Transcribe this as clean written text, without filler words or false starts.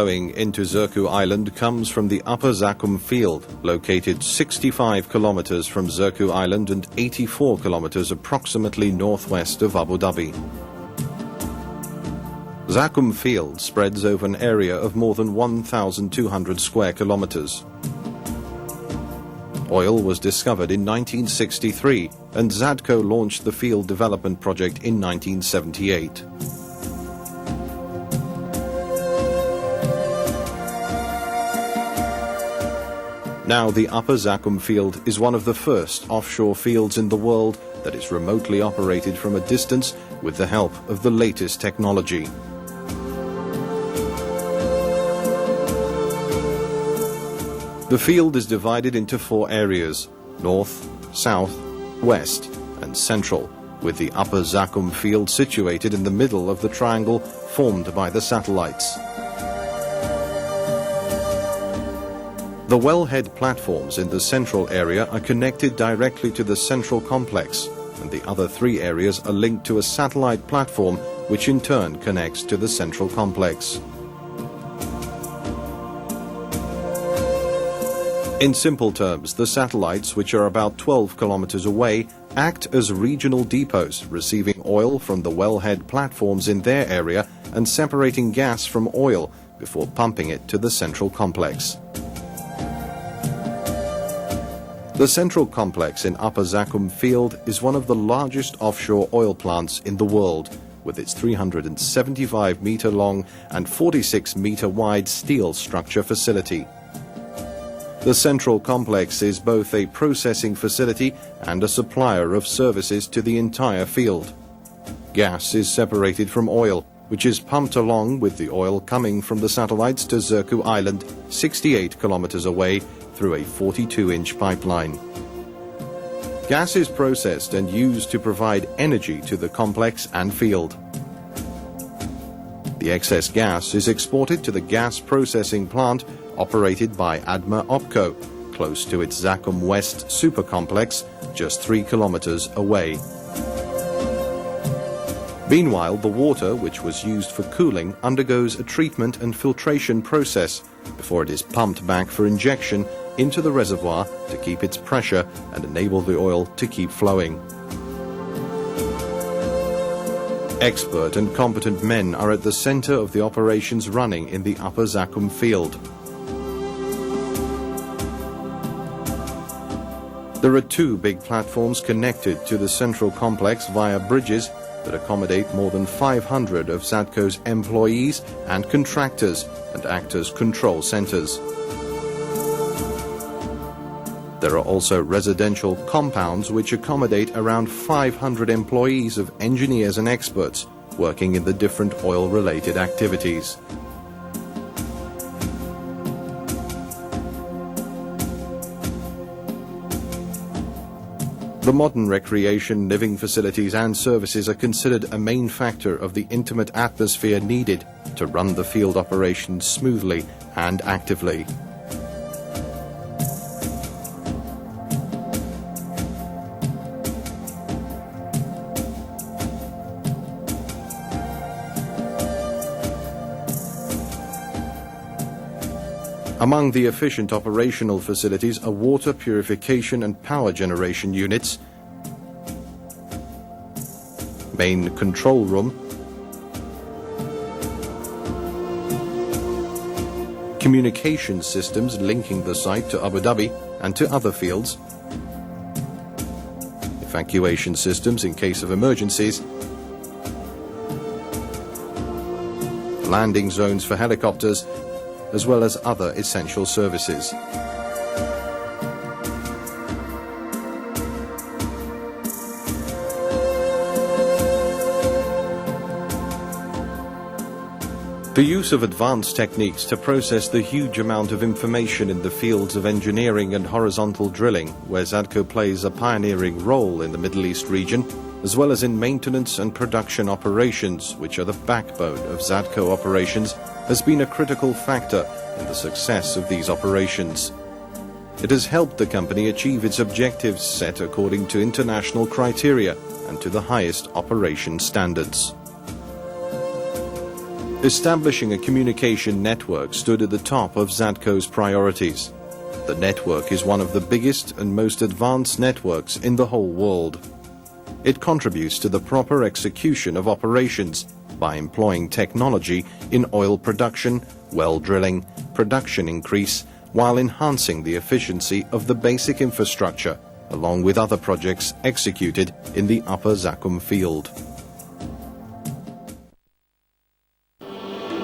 Flowing into Zakum Island comes from the Upper Zakum field, located 65 kilometers from Zakum Island and 84 kilometers approximately northwest of Abu Dhabi. Zakum field spreads over an area of more than 1,200 square kilometers. Oil was discovered in 1963 and Zadco launched the field development project in 1978. Now the Upper Zakum field is one of the first offshore fields in the world that is remotely operated from a distance with the help of the latest technology. The field is divided into 4 areas: north, south, west and central, with the Upper Zakum field situated in the middle of the triangle formed by the satellites. The wellhead platforms in the central area are connected directly to the central complex, and the other 3 areas are linked to a satellite platform which in turn connects to the central complex. In simple terms, the satellites, which are about 12 kilometers away, act as regional depots, receiving oil from the wellhead platforms in their area and separating gas from oil before pumping it to the central complex. The central complex in Upper Zakum field is one of the largest offshore oil plants in the world, with its 375-meter long and 46-meter wide steel structure facility. The central complex is both a processing facility and a supplier of services to the entire field. Gas is separated from oil, which is pumped along with the oil coming from the satellites to Zakum Island, 68 kilometers away, through a 42-inch pipeline. Gas is processed and used to provide energy to the complex and field. The excess gas is exported to the gas processing plant operated by Ammar Akram, close to its Zakum West super complex, just 3 kilometers away. Meanwhile, the water, which was used for cooling, undergoes a treatment and filtration process before it is pumped back for injection into the reservoir to keep its pressure and enable the oil to keep flowing. Expert and competent men are at the center of the operations running in the Upper Zakum field. There are 2 big platforms connected to the central complex via bridges that accommodate more than 500 of Zadco's employees and contractors and act as control centers. There are also residential compounds which accommodate around 500 employees of engineers and experts working in the different oil-related activities. The modern recreation, living facilities and services are considered a main factor of the intimate atmosphere needed to run the field operations smoothly and actively. Among the efficient operational facilities are water purification and power generation units, main control room, communication systems linking the site to Abu Dhabi and to other fields, evacuation systems in case of emergencies, landing zones for helicopters, as well as other essential services. The use of advanced techniques to process the huge amount of information in the fields of engineering and horizontal drilling, where Zadco plays a pioneering role in the Middle East region, as well as in maintenance and production operations, which are the backbone of Zadco operations, has been a critical factor in the success of these operations. It has helped the company achieve its objectives set according to international criteria and to the highest operation standards. Establishing a communication network stood at the top of Zatco's priorities. The network is one of the biggest and most advanced networks in the whole world. It contributes to the proper execution of operations by employing technology in oil production, well drilling, production increase, while enhancing the efficiency of the basic infrastructure, along with other projects executed in the Upper Zakum field.